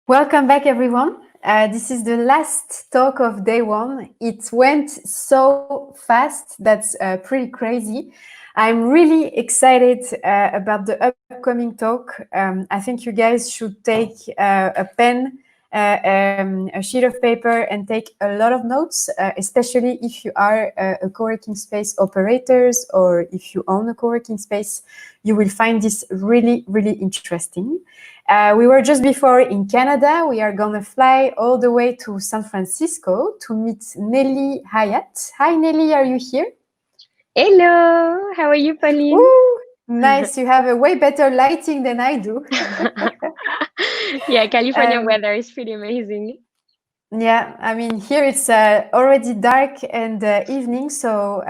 Welcome back, everyone. This is the last talk of day one. It went so fast. That's pretty crazy. I'm really excited about the upcoming talk. I think you guys should take a pen, a sheet of paper, and take a lot of notes, especially if you are a co-working space operators or if you own a co-working space. You will find this really, really interesting. We were just before in Canada. We are gonna fly all the way to San Francisco to meet Nellie Hayat. Hi, Nellie, are you here? Hello, how are you, Pauline? Ooh, nice. You have a way better lighting than I do. Yeah, California um, weather is pretty amazing. yeah, I mean here it's already dark and evening, so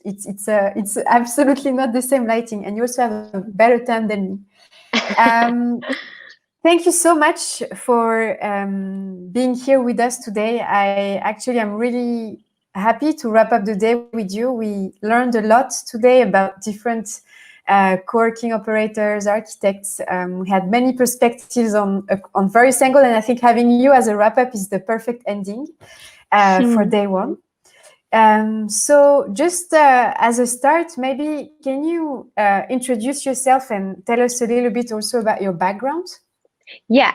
it's absolutely not the same lighting, and you also have a better time than me. Um, Thank you so much for being here with us today. I'm really happy to wrap up the day with you. We learned a lot today about different co-working operators, architects. We had many perspectives on various angles, and I think having you as a wrap up is the perfect ending for day one. So just as a start, maybe can you introduce yourself and tell us a little bit also about your background? Yeah,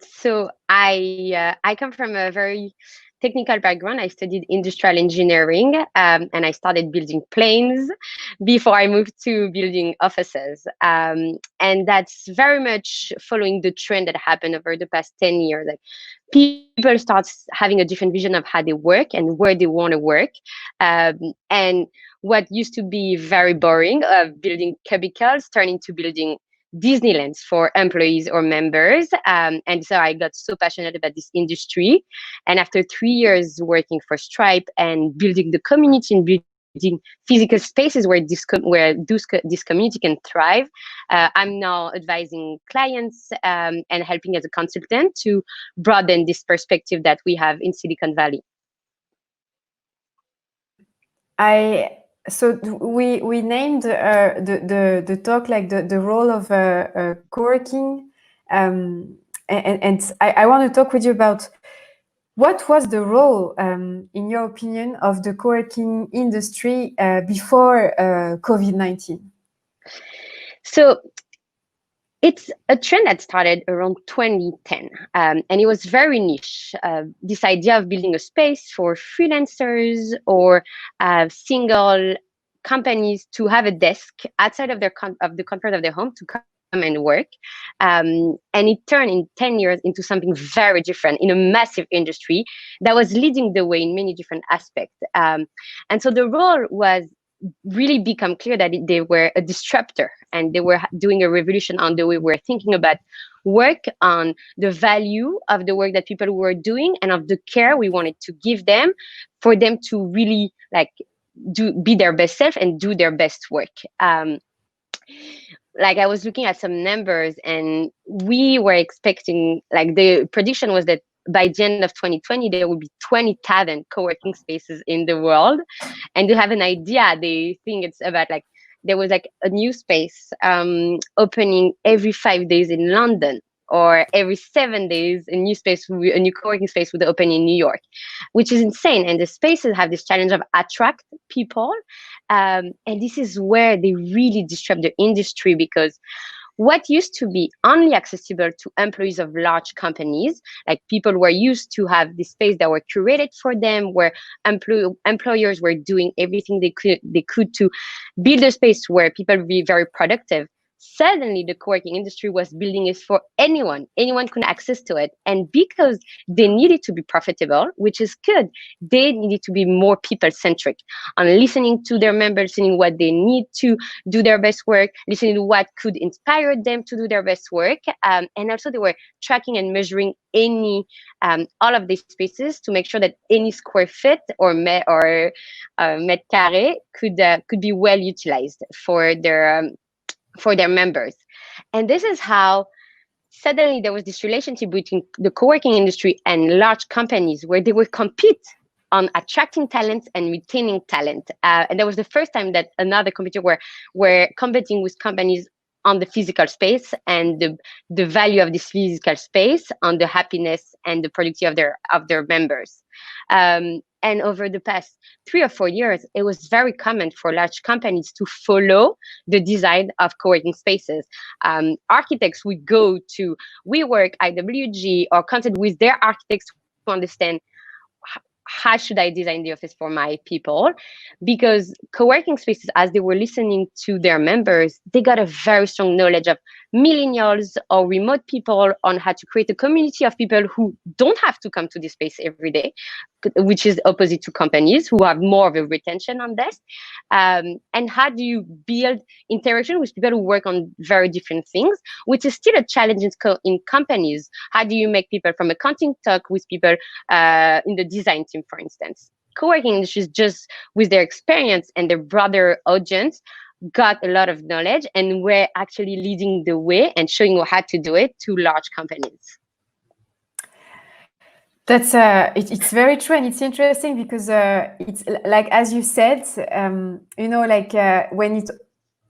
so I come from a very technical background. I studied industrial engineering, and I started building planes before I moved to building offices. And that's very much following the trend that happened over the past 10 years. Like people start having a different vision of how they work and where they want to work. And what used to be very boring of building cubicles turned into building Disneylands for employees or members. And so I got so passionate about this industry. And after 3 years working for Stripe and building the community and building physical spaces where this community can thrive, I'm now advising clients and helping as a consultant to broaden this perspective that we have in Silicon Valley. We named the talk like the role of co-working, and I want to talk with you about what was the role, in your opinion, of the co-working industry before COVID-19. So it's a trend that started around 2010, and it was very niche. This idea of building a space for freelancers or single companies to have a desk outside of of the comfort of their home to come and work, and it turned in 10 years into something very different in a massive industry that was leading the way in many different aspects. And so the role was really become clear that they were a disruptor and they were doing a revolution on the way we're thinking about work, on the value of the work that people were doing and of the care we wanted to give them for them to really be their best self and do their best work. Like I was looking at some numbers and we were expecting, like the prediction was that by the end of 2020 there will be 20,000 co-working spaces in the world. And to have an idea, they think it's about like there was like a new space opening every 5 days in London, or every 7 days a new co-working space would open in New York, which is insane. And the spaces have this challenge of attract people, and this is where they really disrupt the industry, because what used to be only accessible to employees of large companies, like people were used to have the space that were curated for them, where employers were doing everything they could to build a space where people would be very productive. Suddenly, the co-working industry was building it for anyone. Anyone could access to it. And because they needed to be profitable, which is good, they needed to be more people-centric on listening to their members, listening what they need to do their best work, listening to what could inspire them to do their best work. And also they were tracking and measuring all of these spaces to make sure that any square foot or mètre carré could be well utilized for their members. And this is how suddenly there was this relationship between the co-working industry and large companies where they would compete on attracting talent and retaining talent. And that was the first time that another competitor were competing with companies on the physical space and the value of this physical space on the happiness and the productivity of their members. And over the past 3 or 4 years, it was very common for large companies to follow the design of co-working spaces. Architects would go to WeWork, IWG, or consult with their architects to understand how should I design the office for my people? Because co-working spaces, as they were listening to their members, they got a very strong knowledge of millennials or remote people on how to create a community of people who don't have to come to this space every day, which is opposite to companies who have more of a retention on this. And how do you build interaction with people who work on very different things, which is still a challenge in companies. How do you make people from accounting talk with people in the design team, for instance? Co-working industries, just with their experience and their broader audience, got a lot of knowledge and were actually leading the way and showing how to do it to large companies. That's it's very true, and it's interesting because it's like, as you said, like when it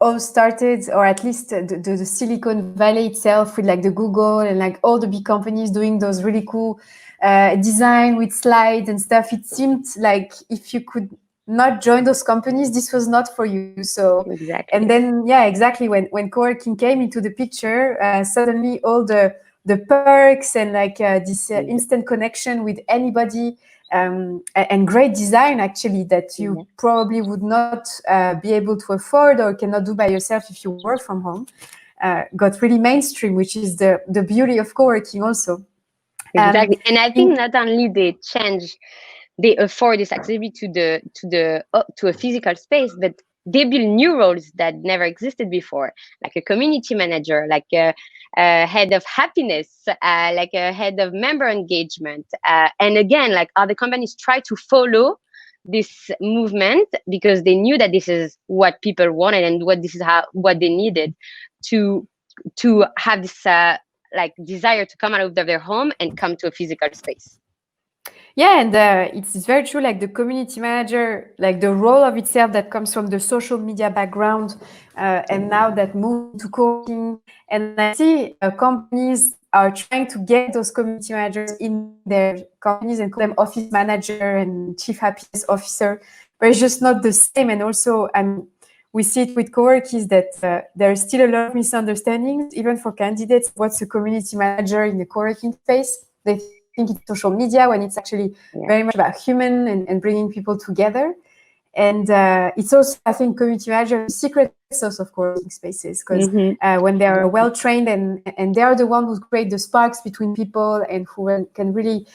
all started, or at least the Silicon Valley itself, with like the Google and like all the big companies doing those really cool design with slides and stuff. It seemed like if you could not join those companies, this was not for you. So exactly. And then exactly, when co-working came into the picture, suddenly all the perks and like this instant connection with anybody, and great design actually that you probably would not be able to afford or cannot do by yourself if you work from home, got really mainstream, which is the beauty of co-working also. Exactly. And I think not only they afford this accessibility to a physical space, but they build new roles that never existed before, like a community manager, like a head of happiness, like a head of member engagement. And again, like other companies try to follow this movement because they knew that this is what people wanted and what they needed to have this like desire to come out of their home and come to a physical space. Yeah, and it's very true, like the community manager, like the role of itself that comes from the social media background, and now that moved to co-working. And I see companies are trying to get those community managers in their companies and call them office manager and chief happiness officer, but it's just not the same. And also, we see it with co-workers that there is still a lot of misunderstandings, even for candidates. What's a community manager in the co-working space? They think it's social media when it's actually very much about human and bringing people together. And it's also, I think, community manager is a secret sauce of co-working spaces, because when they are well trained and they are the ones who create the sparks between people and who can really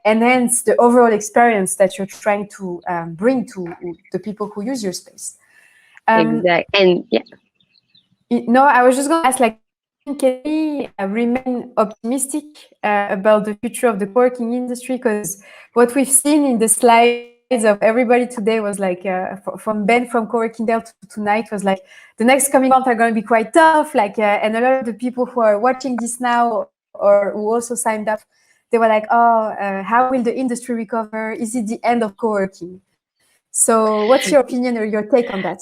enhance the overall experience that you're trying to bring to the people who use your space. Exactly. And no, I was just going to ask, like, can we remain optimistic about the future of the co-working industry? Because what we've seen in the slides of everybody today was like, from Ben from Co-working Dell to tonight, was like, the next coming months are going to be quite tough. Like, and a lot of the people who are watching this now or who also signed up, they were like, how will the industry recover? Is it the end of co-working? So what's your opinion or your take on that?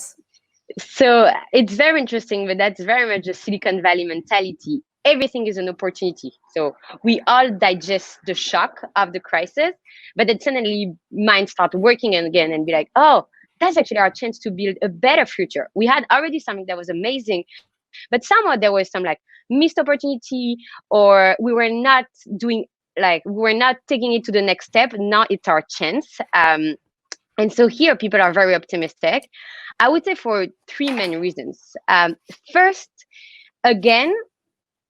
So it's very interesting, but that's very much the Silicon Valley mentality. Everything is an opportunity. So we all digest the shock of the crisis, but then suddenly minds start working again and be like, oh, that's actually our chance to build a better future. We had already something that was amazing, but somehow there was some like missed opportunity, or we were not taking it to the next step. Now it's our chance. And so here people are very optimistic. I would say for three main reasons. First, again,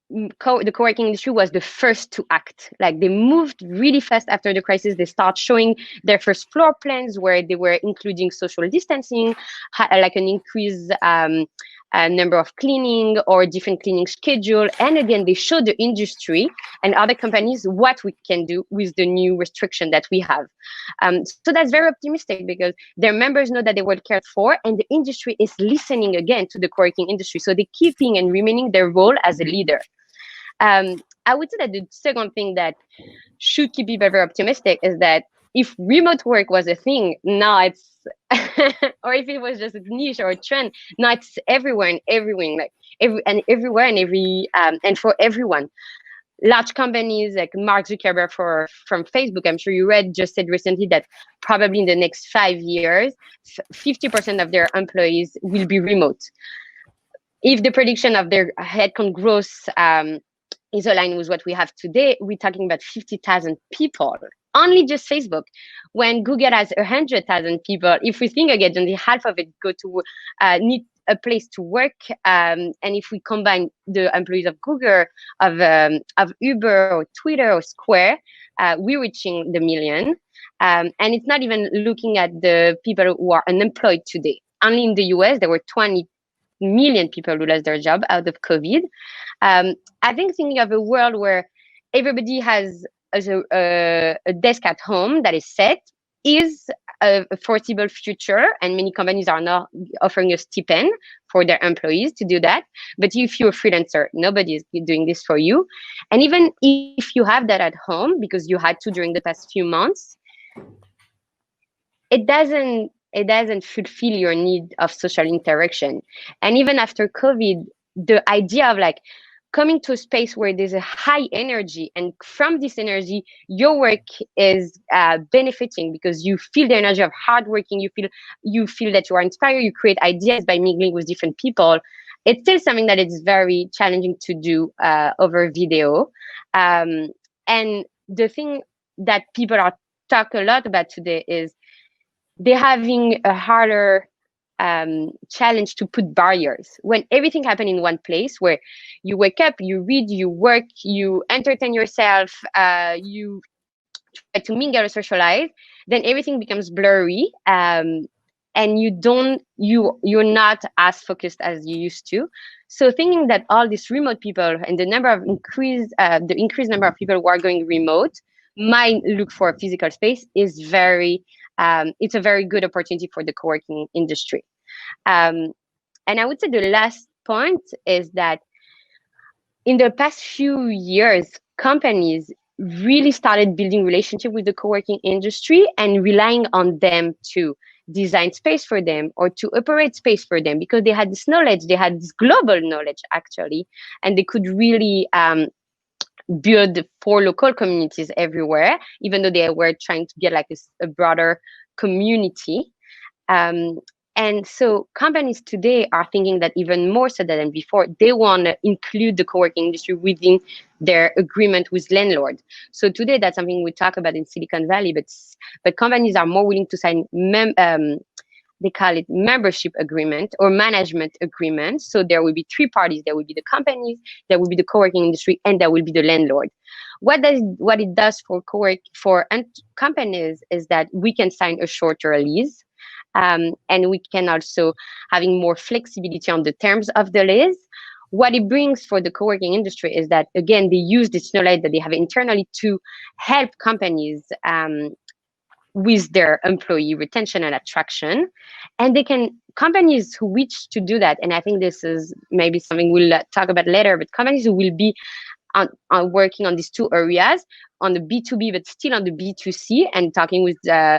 the co-working industry was the first to act. Like, they moved really fast after the crisis. They start showing their first floor plans where they were including social distancing, like an increased number of cleaning or different cleaning schedule. And again, they showed the industry and other companies what we can do with the new restriction that we have. So that's very optimistic because their members know that they were cared for, and the industry is listening again to the co-working industry. So they're keeping and remaining their role as a leader. I would say that the second thing that should keep people very optimistic is that if remote work was a thing, now it's, or if it was just a niche or a trend, now it's everywhere and everywhere. Like, everywhere and and for everyone. Large companies like Mark Zuckerberg from Facebook, I'm sure you read, just said recently that probably in the next 5 years, 50% of their employees will be remote. If the prediction of their headcount growth is aligned with what we have today, we're talking about 50,000 people. Only just Facebook. When Google has 100,000 people, if we think again, only half of it go to need a place to work. And if we combine the employees of Google, of Uber or Twitter or Square, we're reaching the million. And it's not even looking at the people who are unemployed today. Only in the US, there were 20 million people who lost their job out of COVID. I think thinking of a world where everybody has a desk at home that is set is a foreseeable future, and many companies are now offering a stipend for their employees to do that. But if you're a freelancer, nobody is doing this for you. And even if you have that at home because you had to during the past few months, it doesn't fulfill your need of social interaction. And even after COVID, the idea of like coming to a space where there's a high energy, and from this energy, your work is benefiting because you feel the energy of hard working. You feel that you are inspired. You create ideas by mingling with different people. It's still something that is very challenging to do over video. And the thing that people are talk a lot about today is they're having a harder challenge to put barriers when everything happens in one place where you wake up, you read, you work, you entertain yourself, you try to mingle or socialize, then everything becomes blurry, and you're not as focused as you used to. So thinking that all these remote people and the increased number of people who are going remote might look for a physical space is it's a very good opportunity for the co-working industry. And I would say the last point is that in the past few years, companies really started building relationship with the co-working industry and relying on them to design space for them or to operate space for them, because they had this knowledge, they had this global knowledge actually, and they could really build for local communities everywhere, even though they were trying to get like a broader community. And so companies today are thinking that even more so than before, they want to include the co-working industry within their agreement with landlord. So today that's something we talk about in Silicon Valley, but companies are more willing to sign they call it membership agreement or management agreement. So there will be three parties. There will be the companies, there will be the co-working industry, and there will be the landlord. What it does for companies is that we can sign a shorter lease, and we can also having more flexibility on the terms of the lease. What it brings for the co-working industry is that, again, they use this knowledge that they have internally to help companies with their employee retention and attraction. And companies who wish to do that, and I think this is maybe something we'll talk about later, but companies who will be on working on these two areas, on the B2B, but still on the B2C, and talking with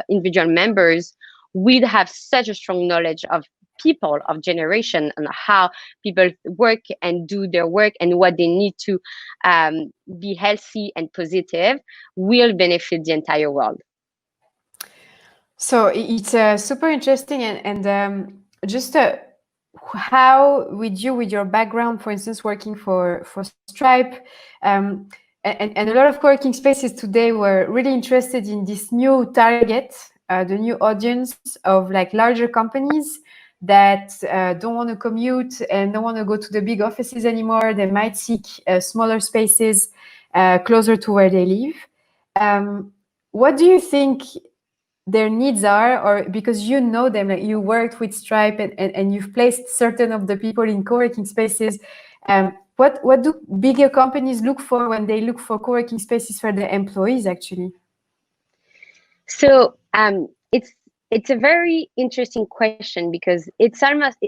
individual members, we'd have such a strong knowledge of people, of generation, and how people work and do their work and what they need to be healthy and positive will benefit the entire world. So it's super interesting, and just how with your background, for instance, working for Stripe, and a lot of co-working spaces today were really interested in this new target, the new audience of like larger companies that don't want to commute and don't want to go to the big offices anymore. They might seek smaller spaces closer to where they live. What do you think their needs are, or because you know them, like you worked with Stripe and you've placed certain of the people in co-working spaces, what do bigger companies look for when they look for co-working spaces for their employees actually? So it's a very interesting question, because it's almost,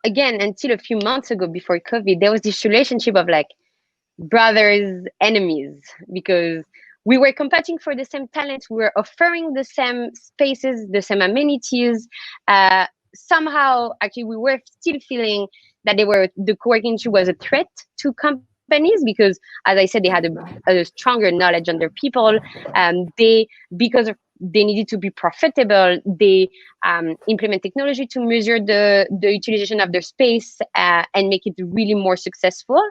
again, until a few months ago before COVID, there was this relationship of like brothers, enemies, because we were competing for the same talent, we were offering the same spaces, the same amenities. Somehow, actually, we were still feeling that the co-working industry was a threat to companies because, as I said, they had a stronger knowledge on their people. They needed to be profitable. They implement technology to measure the utilization of their space and make it really more successful.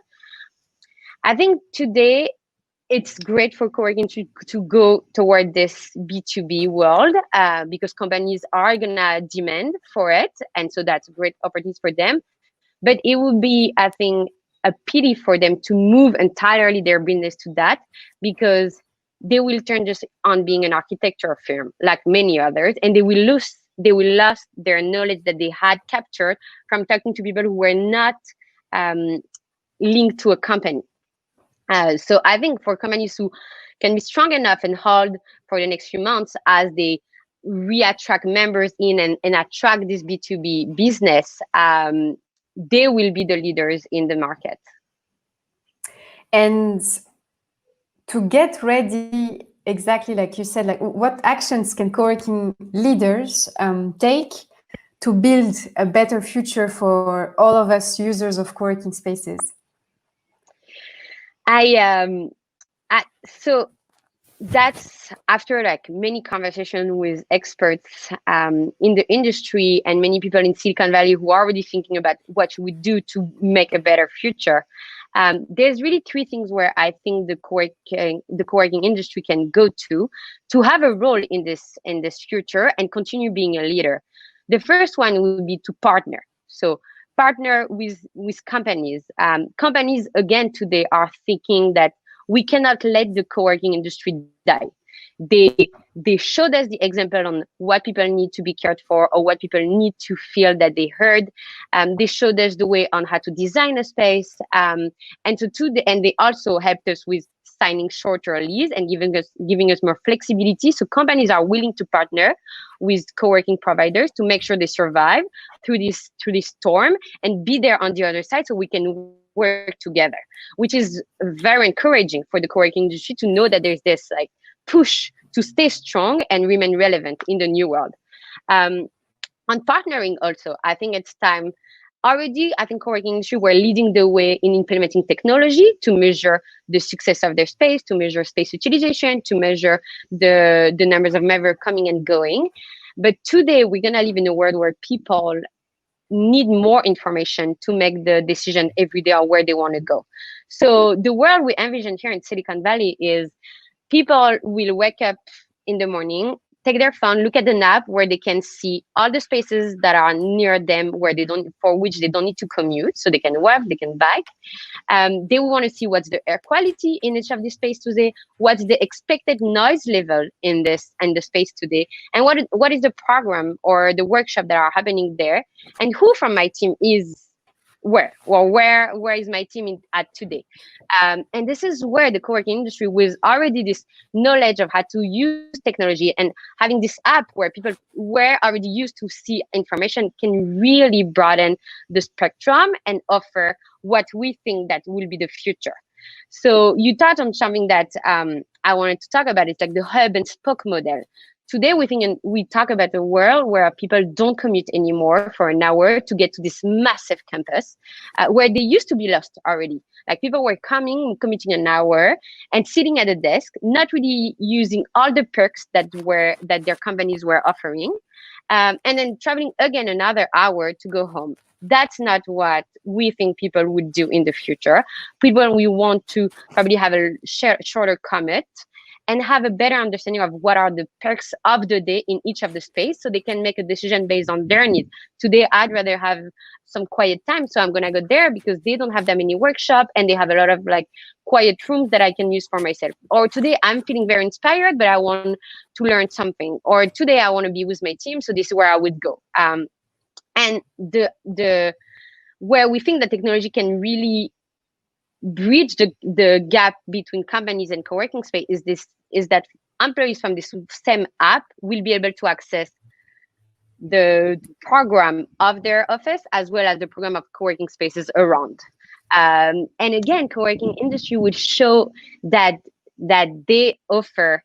I think today it's great for co-working to go toward this B2B world because companies are gonna demand for it, and so that's great opportunities for them. But it would be, I think, a pity for them to move entirely their business to that, because they will turn just on being an architecture firm like many others, and they will lose their knowledge that they had captured from talking to people who were not um, linked to a company. So I think for companies who can be strong enough and hold for the next few months as they re-attract members in and attract this B2B business, they will be the leaders in the market. And to get ready, exactly like you said, like what actions can co-working leaders take to build a better future for all of us users of co-working spaces? So that's after like many conversations with experts in the industry and many people in Silicon Valley who are already thinking about what you would do to make a better future. There's really three things where I think the co-working industry can go to have a role in this future and continue being a leader. The first one would be to partner. So partner with companies. Companies again today are thinking that we cannot let the co-working industry die. They showed us the example on what people need to be cared for or what people need to feel that they heard. They showed us the way on how to design a space, and they also helped us with signing shorter lease and giving us more flexibility. So companies are willing to partner with co-working providers to make sure they survive through this storm and be there on the other side, so we can work together, which is very encouraging for the co-working industry to know that there's this like push to stay strong and remain relevant in the new world. On partnering also, I think it's time. Already, I think co-working industry were leading the way in implementing technology to measure the success of their space, to measure space utilization, to measure the numbers of members coming and going. But today, we're gonna live in a world where people need more information to make the decision every day on where they want to go. So the world we envision here in Silicon Valley is people will wake up in the morning, take their phone, look at the map where they can see all the spaces that are near them for which they don't need to commute, so they can walk, they can bike. They will want to see what's the air quality in each of the space today, what's the expected noise level in the space today, and what is the program or the workshop that are happening there, and who from my team is where is my team at today. And this is where the co-working industry, with already this knowledge of how to use technology and having this app where people were already used to see information, can really broaden the spectrum and offer what we think that will be the future. So you touched on something that I wanted to talk about. It's like the hub and spoke model. Today, we talk about a world where people don't commute anymore for an hour to get to this massive campus, where they used to be lost already. Like people were commuting an hour and sitting at a desk, not really using all the perks that their companies were offering, and then traveling again another hour to go home. That's not what we think people would do in the future. People, we want to probably have a shorter commute and have a better understanding of what are the perks of the day in each of the space, so they can make a decision based on their needs. Today, I'd rather have some quiet time, so I'm gonna go there because they don't have that many workshops and they have a lot of like quiet rooms that I can use for myself. Or today, I'm feeling very inspired, but I want to learn something. Or today, I want to be with my team, so this is where I would go. And the where we think that technology can really bridge the gap between companies and co-working space is that employees from this same app will be able to access the program of their office as well as the program of co-working spaces around. And again, co-working industry would show that they offer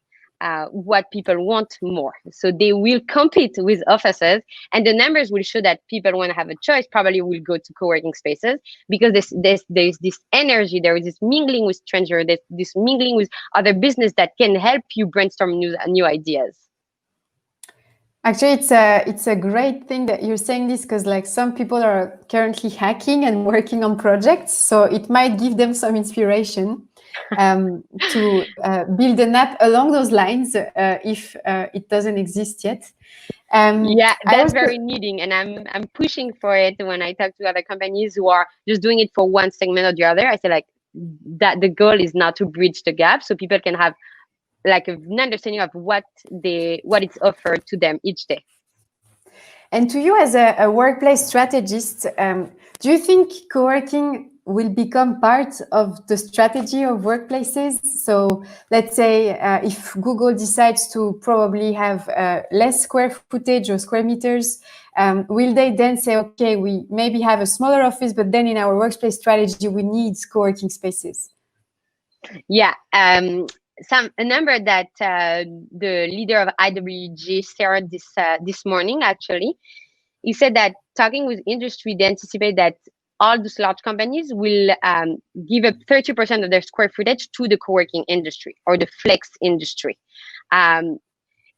what people want more. So they will compete with offices, and the numbers will show that people want to have a choice probably will go to co-working spaces because there's this energy, there is this mingling with strangers, there's this mingling with other business that can help you brainstorm new ideas. Actually, it's a great thing that you're saying this, because like some people are currently hacking and working on projects, so it might give them some inspiration to build an app along those lines if it doesn't exist yet. Yeah, that's very needing, and I'm pushing for it when I talk to other companies who are just doing it for one segment or the other. I say like that the goal is not to bridge the gap, so people can have like an understanding of what it's offered to them each day. And to you as a workplace strategist, do you think co-working will become part of the strategy of workplaces? So let's say if Google decides to probably have less square footage or square meters, will they then say, okay, we maybe have a smaller office, but then in our workplace strategy, we need co-working spaces? Yeah. A number that the leader of IWG shared this morning, actually, he said that talking with industry, they anticipate that all those large companies will give up 30% of their square footage to the co-working industry or the flex industry.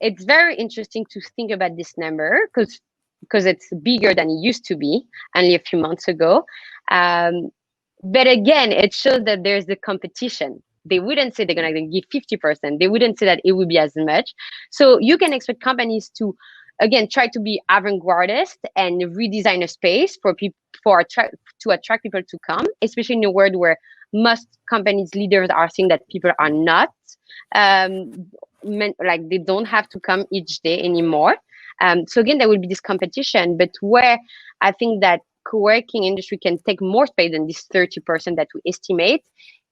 It's very interesting to think about this number because it's bigger than it used to be only a few months ago. But again, it shows that there's the competition. They wouldn't say they're going to give 50%. They wouldn't say that it would be as much. So you can expect companies to, again, try to be avant-gardist and redesign a space for people to attract people to come, especially in a world where most companies leaders are saying that people are not like they don't have to come each day anymore. So again, there will be this competition, but where I think that co-working industry can take more space than this 30% that we estimate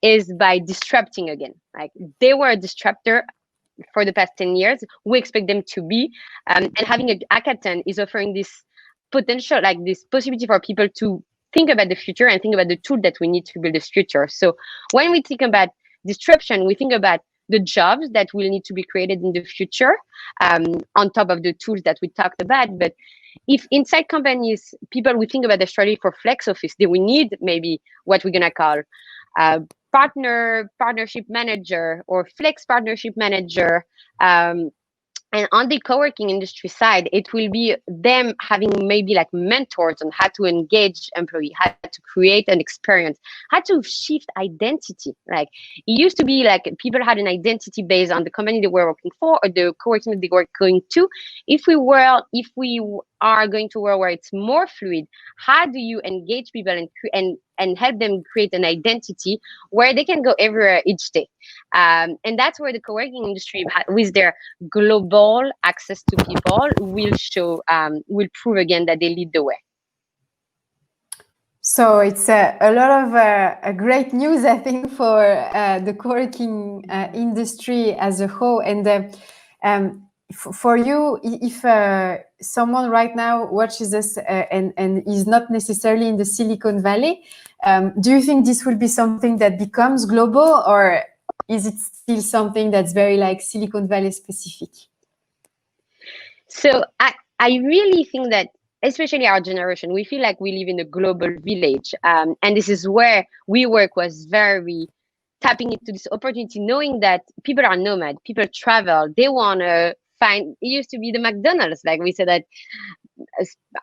is by disrupting again. Like they were a disruptor for the past 10 years. We expect them to be, and having a hackathon is offering this potential, like this possibility for people to think about the future and think about the tool that we need to build this future. So when we think about disruption, we think about the jobs that will need to be created in the future on top of the tools that we talked about. But if inside companies, people will think about the strategy for flex office, they will need maybe what we're going to call partnership manager or flex partnership manager. And on the co-working industry side, it will be them having maybe like mentors on how to engage employee, how to create an experience, how to shift identity. Like it used to be like people had an identity based on the company they were working for or the co-working that they were going to. If we are going to a world where it's more fluid, how do you engage people and help them create an identity where they can go everywhere each day? And that's where the co-working industry, with their global access to people, will prove again that they lead the way. So it's a lot of great news, I think, for the co-working industry as a whole. And for you, if someone right now watches us and is not necessarily in the Silicon Valley, do you think this will be something that becomes global, or is it still something that's very like Silicon Valley specific? So I really think that, especially our generation, we feel like we live in a global village. And this is where WeWork was very tapping into this opportunity, knowing that people are nomad, people travel, they want to find, it used to be the McDonald's. Like we said that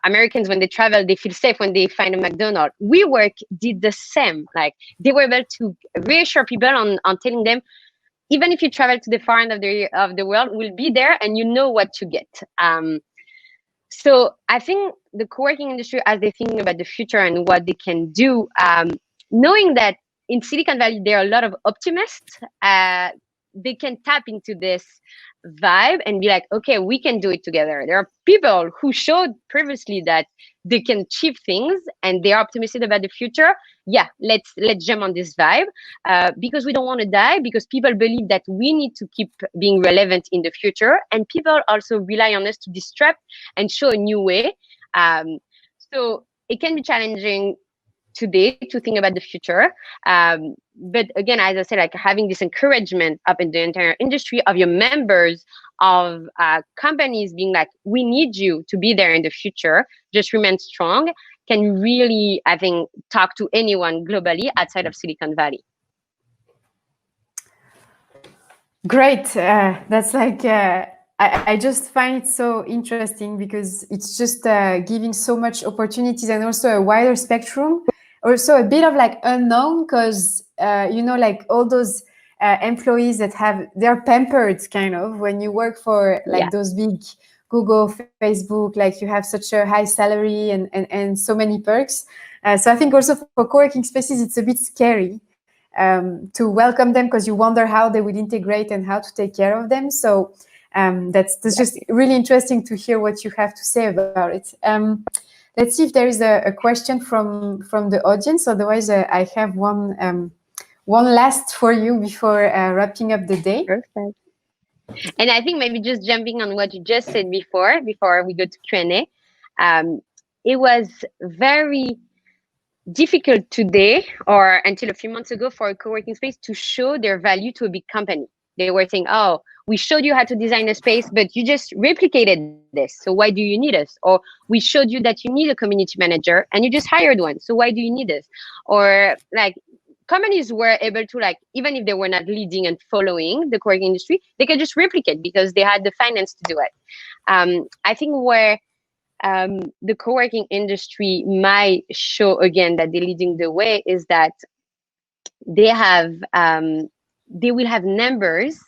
Americans, when they travel, they feel safe when they find a McDonald's. WeWork did the same. Like they were able to reassure people on telling them, even if you travel to the far end of the world, we'll be there and you know what to get. So I think the co-working industry, as they think about the future and what they can do, knowing that in Silicon Valley, there are a lot of optimists, they can tap into this vibe and be like, okay, we can do it together. There are people who showed previously that they can achieve things and they are optimistic about the future. Yeah, let's jump on this vibe because we don't want to die, because people believe that we need to keep being relevant in the future, and people also rely on us to disrupt and show a new way. So it can be challenging today to think about the future. But again, as I said, like having this encouragement up in the entire industry of your members, of companies being like, we need you to be there in the future, just remain strong, can really, I think, talk to anyone globally outside of Silicon Valley. Great. That's like, I just find it so interesting because it's just giving so much opportunities and also a wider spectrum. Also a bit of like unknown because, like all those employees that they're pampered kind of when you work for like those big Google, Facebook, like you have such a high salary and so many perks. So I think also for co-working spaces, it's a bit scary. To welcome them because you wonder how they will integrate and how to take care of them. So that's just really interesting to hear what you have to say about it. Let's see if there is a question from the audience. Otherwise, I have one last for you before wrapping up the day. Perfect. And I think maybe just jumping on what you just said before we go to Q&A, it was very difficult today or until a few months ago for a co-working space to show their value to a big company. They were saying, oh, we showed you how to design a space, but you just replicated this. So why do you need us? Or we showed you that you need a community manager and you just hired one. So why do you need us? Or like companies were able to, like, even if they were not leading and following the co-working industry, they could just replicate because they had the finance to do it. I think where the co-working industry might show again that they're leading the way is that they will have numbers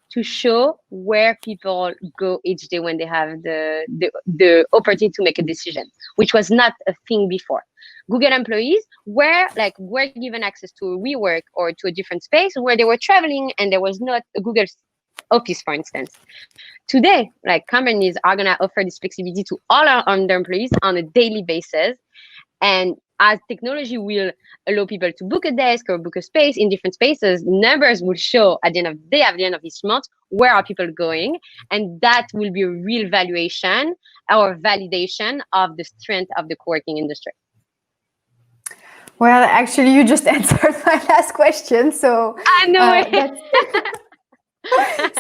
to show where people go each day when they have the opportunity to make a decision, which was not a thing before. Google employees were given access to a WeWork or to a different space where they were traveling and there was not a Google office, for instance. Today, like companies are going to offer this flexibility to all their employees on a daily basis. And as technology will allow people to book a desk or book a space in different spaces, numbers will show at the end of the day, at the end of each month, where are people going? And that will be a real valuation or validation of the strength of the co-working industry. Well, actually, you just answered my last question. So I know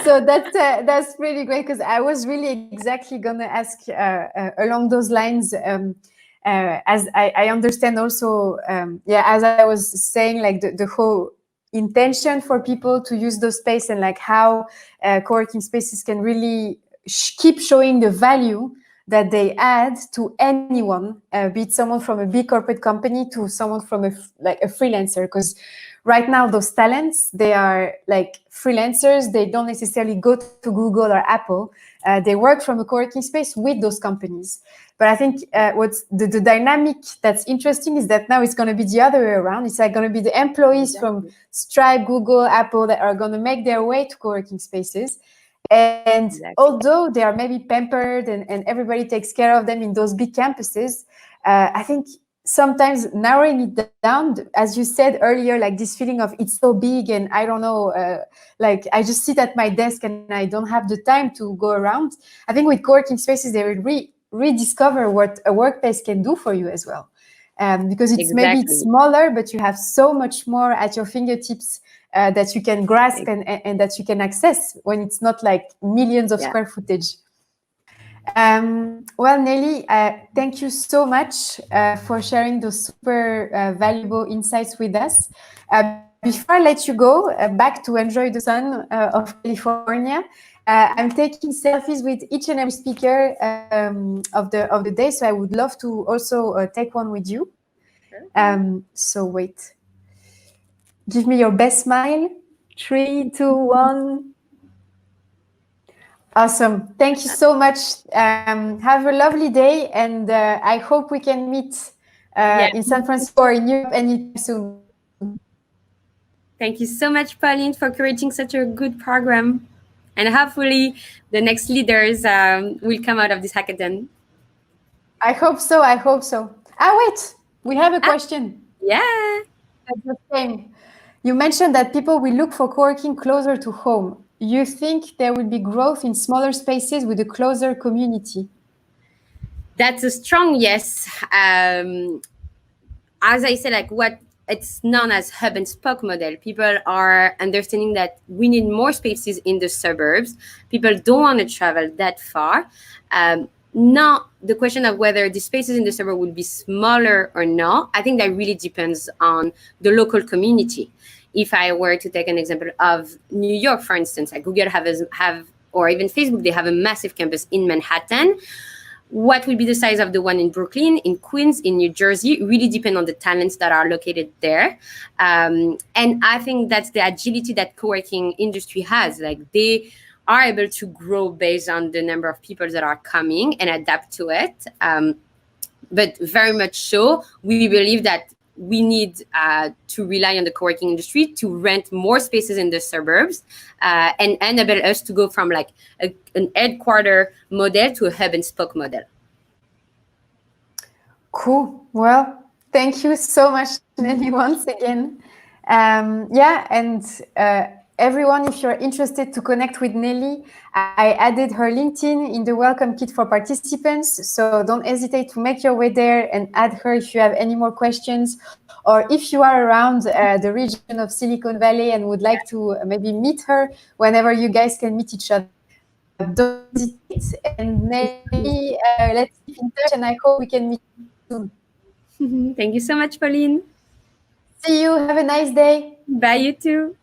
so that's really great because I was really exactly gonna ask along those lines. As I understand also, as I was saying, like the whole intention for people to use those space and like how co-working spaces can really keep showing the value that they add to anyone, be it someone from a big corporate company to someone from a freelancer. Because right now, those talents, they are like freelancers. They don't necessarily go to Google or Apple. They work from a co-working space with those companies. But I think what's the dynamic that's interesting is that now it's going to be the other way around. It's like going to be the employees from Stripe, Google, Apple that are going to make their way to co-working spaces. And although they are maybe pampered and everybody takes care of them in those big campuses, I think sometimes narrowing it down, as you said earlier, like this feeling of it's so big and I don't know, like I just sit at my desk and I don't have the time to go around. I think with co-working spaces, they will rediscover what a workplace can do for you as well. Because maybe it's smaller, but you have so much more at your fingertips that you can grasp and that you can access when it's not like millions of square footage. Well, Nellie, thank you so much for sharing those super valuable insights with us. Before I let you go back to enjoy the sun of California, I'm taking selfies with each and every speaker of the day. So I would love to also take one with you. So wait. Give me your best smile. 3, 2, 1. Awesome. Thank you so much. Have a lovely day. And I hope we can meet in San Francisco or in Europe anytime soon. Thank you so much, Pauline, for creating such a good program. And hopefully the next leaders will come out of this hackathon. I hope so. I hope so. Wait. We have a question. Yeah. That just came. You mentioned that people will look for co-working closer to home. You think there will be growth in smaller spaces with a closer community? That's a strong yes. as I said, like what it's known as hub and spoke model. People are understanding that we need more spaces in the suburbs. People don't want to travel that far. Now, the question of whether the spaces in the suburb would be smaller or not, I think that really depends on the local community. If I were to take an example of New York, for instance, like Google have or even Facebook, they have a massive campus in Manhattan. What will be the size of the one in Brooklyn, in Queens, in New Jersey, really depend on the talents that are located there. And I think that's the agility that co-working industry has. Like they are able to grow based on the number of people that are coming and adapt to it. But very much so, we believe that we need to rely on the co-working industry to rent more spaces in the suburbs and enable us to go from like an headquarter model to a hub and spoke model. Cool. Well, thank you so much, Nellie, once again. Everyone, if you're interested to connect with Nellie, I added her LinkedIn in the welcome kit for participants. So don't hesitate to make your way there and add her if you have any more questions. Or if you are around the region of Silicon Valley and would like to maybe meet her whenever you guys can meet each other, don't hesitate. And Nellie, let's keep in touch and I hope we can meet soon. Thank you so much, Pauline. See you. Have a nice day. Bye, you too.